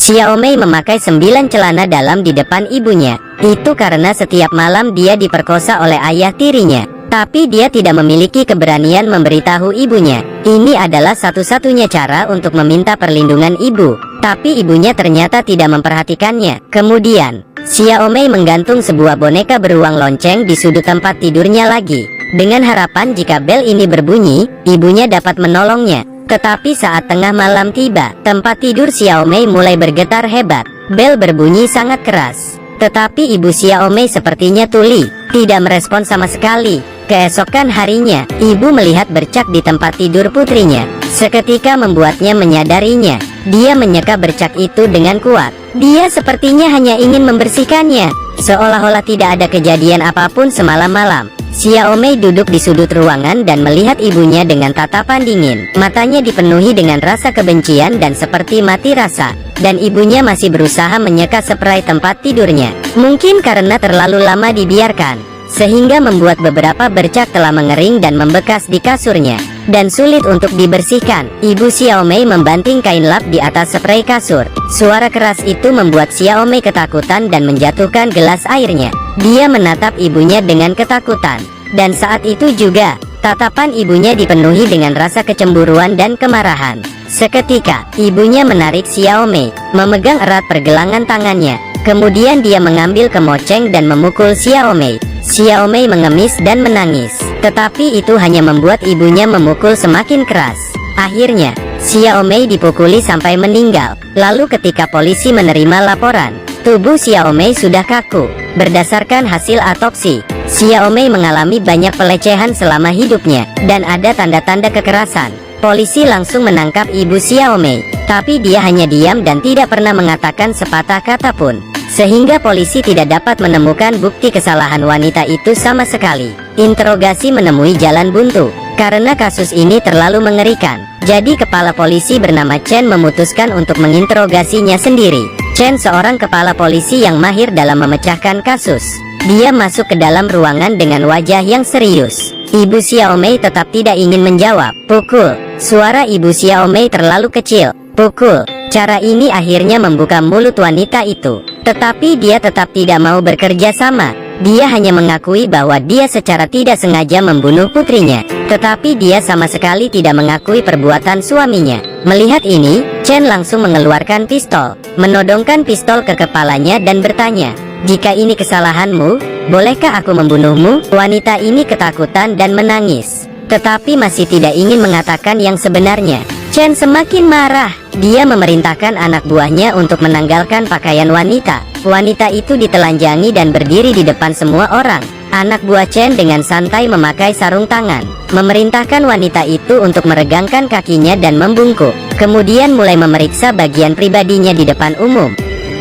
Xiaomei memakai 9 celana dalam di depan ibunya. Itu karena setiap malam dia diperkosa oleh ayah tirinya. Tapi dia tidak memiliki keberanian memberitahu ibunya. Ini adalah satu-satunya cara untuk meminta perlindungan ibu. Tapi ibunya ternyata tidak memperhatikannya. Kemudian, Xiaomei menggantung sebuah boneka beruang lonceng di sudut tempat tidurnya lagi. Dengan harapan jika bel ini berbunyi, ibunya dapat menolongnya. Tetapi saat tengah malam tiba, tempat tidur Xiaomei mulai bergetar hebat. Bel berbunyi sangat keras. Tetapi ibu Xiaomei sepertinya tuli, tidak merespon sama sekali. Keesokan harinya, ibu melihat bercak di tempat tidur putrinya. Seketika membuatnya menyadarinya. Dia menyeka bercak itu dengan kuat. Dia sepertinya hanya ingin membersihkannya, seolah-olah tidak ada kejadian apapun semalam-malam. Xiaomei duduk di sudut ruangan dan melihat ibunya dengan tatapan dingin. Matanya dipenuhi dengan rasa kebencian dan seperti mati rasa. Dan ibunya masih berusaha menyeka spray tempat tidurnya. Mungkin karena terlalu lama dibiarkan, sehingga membuat beberapa bercak telah mengering dan membekas di kasurnya, dan sulit untuk dibersihkan. Ibu Xiaomei membanting kain lap di atas spray kasur. Suara keras itu membuat Xiaomei ketakutan dan menjatuhkan gelas airnya. Dia menatap ibunya dengan ketakutan, dan saat itu juga, tatapan ibunya dipenuhi dengan rasa kecemburuan dan kemarahan. Seketika, ibunya menarik Xiaomei, memegang erat pergelangan tangannya. Kemudian dia mengambil kemoceng dan memukul Xiaomei. Xiaomei mengemis dan menangis. Tetapi itu hanya membuat ibunya memukul semakin keras. Akhirnya, Xiaomei dipukuli sampai meninggal. Lalu ketika polisi menerima laporan, tubuh Xiaomei sudah kaku. Berdasarkan hasil otopsi, Xiaomei mengalami banyak pelecehan selama hidupnya, dan ada tanda-tanda kekerasan. Polisi langsung menangkap ibu Xiaomei, tapi dia hanya diam dan tidak pernah mengatakan sepatah kata pun. Sehingga polisi tidak dapat menemukan bukti kesalahan wanita itu sama sekali. Interogasi menemui jalan buntu, karena kasus ini terlalu mengerikan. Jadi kepala polisi bernama Chen memutuskan untuk menginterogasinya sendiri. Chen seorang kepala polisi yang mahir dalam memecahkan kasus. Dia masuk ke dalam ruangan dengan wajah yang serius. Ibu Xiaomei tetap tidak ingin menjawab. Pukul. Suara ibu Xiaomei terlalu kecil. Pukul. Cara ini akhirnya membuka mulut wanita itu. Tetapi dia tetap tidak mau bekerja sama. Dia hanya mengakui bahwa dia secara tidak sengaja membunuh putrinya. Tetapi dia sama sekali tidak mengakui perbuatan suaminya. Melihat ini, Chen langsung mengeluarkan pistol, menodongkan pistol ke kepalanya dan bertanya, "Jika ini kesalahanmu, bolehkah aku membunuhmu?" Wanita ini ketakutan dan menangis, tetapi masih tidak ingin mengatakan yang sebenarnya. Chen semakin marah. Dia memerintahkan anak buahnya untuk menanggalkan pakaian wanita. Wanita itu ditelanjangi dan berdiri di depan semua orang. Anak buah Chen dengan santai memakai sarung tangan, memerintahkan wanita itu untuk meregangkan kakinya dan membungkuk. Kemudian mulai memeriksa bagian pribadinya di depan umum.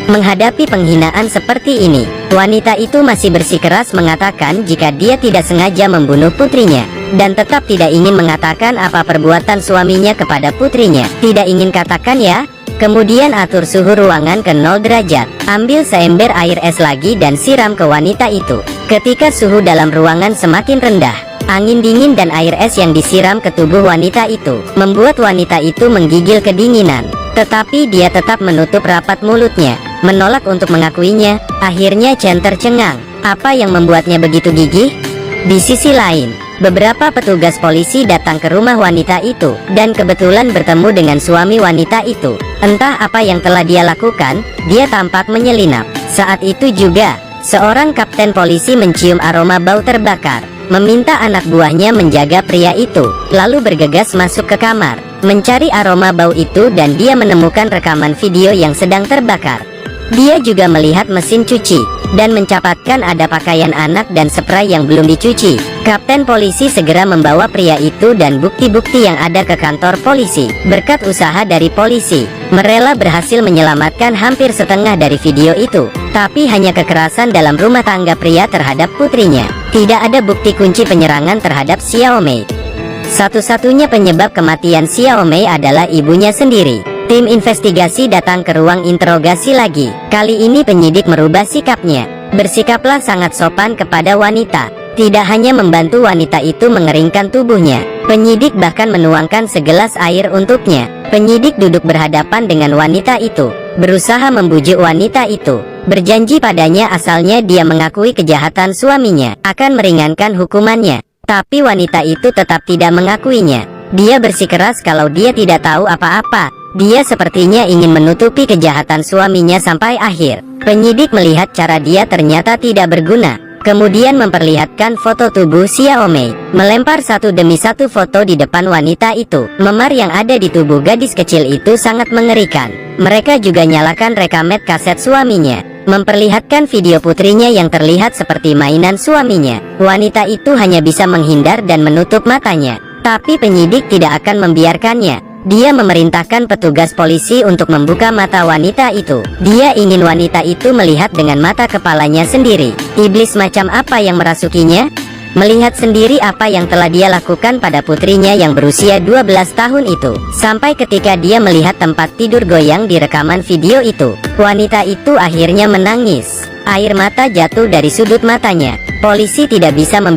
Menghadapi penghinaan seperti ini, wanita itu masih bersikeras mengatakan jika dia tidak sengaja membunuh putrinya, dan tetap tidak ingin mengatakan apa perbuatan suaminya kepada putrinya. Tidak ingin katakan ya? Kemudian atur suhu ruangan ke 0 derajat. Ambil seember air es lagi dan siram ke wanita itu. Ketika suhu dalam ruangan semakin rendah, angin dingin dan air es yang disiram ke tubuh wanita itu membuat wanita itu menggigil kedinginan. Tetapi dia tetap menutup rapat mulutnya, menolak untuk mengakuinya. Akhirnya Chen tercengang. Apa yang membuatnya begitu gigih? Di sisi lain, beberapa petugas polisi datang ke rumah wanita itu, dan kebetulan bertemu dengan suami wanita itu. Entah apa yang telah dia lakukan, dia tampak menyelinap. Saat itu juga, seorang kapten polisi mencium aroma bau terbakar, meminta anak buahnya menjaga pria itu, lalu bergegas masuk ke kamar, mencari aroma bau itu dan dia menemukan rekaman video yang sedang terbakar. Dia juga melihat mesin cuci, dan mencatatkan ada pakaian anak dan spray yang belum dicuci. Kapten polisi segera membawa pria itu dan bukti-bukti yang ada ke kantor polisi. Berkat usaha dari polisi, Merela berhasil menyelamatkan hampir setengah dari video itu. Tapi hanya kekerasan dalam rumah tangga pria terhadap putrinya. Tidak ada bukti kunci penyerangan terhadap Xiaomei. Satu-satunya penyebab kematian Xiaomei adalah ibunya sendiri. Tim investigasi datang ke ruang interogasi lagi. Kali ini penyidik merubah sikapnya. Bersikaplah sangat sopan kepada wanita. Tidak hanya membantu wanita itu mengeringkan tubuhnya, penyidik bahkan menuangkan segelas air untuknya. Penyidik duduk berhadapan dengan wanita itu, berusaha membujuk wanita itu, berjanji padanya asalnya dia mengakui kejahatan suaminya, akan meringankan hukumannya. Tapi wanita itu tetap tidak mengakuinya. Dia bersikeras kalau dia tidak tahu apa-apa. Dia sepertinya ingin menutupi kejahatan suaminya sampai akhir. Penyidik melihat cara dia ternyata tidak berguna, kemudian memperlihatkan foto tubuh Xiaomei, melempar satu demi satu foto di depan wanita itu. Memar yang ada di tubuh gadis kecil itu sangat mengerikan. Mereka juga nyalakan rekamet kaset suaminya, memperlihatkan video putrinya yang terlihat seperti mainan suaminya. Wanita itu hanya bisa menghindar dan menutup matanya, tapi penyidik tidak akan membiarkannya. Dia memerintahkan petugas polisi untuk membuka mata wanita itu. Dia ingin wanita itu melihat dengan mata kepalanya sendiri. Iblis macam apa yang merasukinya? Melihat sendiri apa yang telah dia lakukan pada putrinya yang berusia 12 tahun itu. Sampai ketika dia melihat tempat tidur goyang di rekaman video itu, wanita itu akhirnya menangis. Air mata jatuh dari sudut matanya. Polisi tidak bisa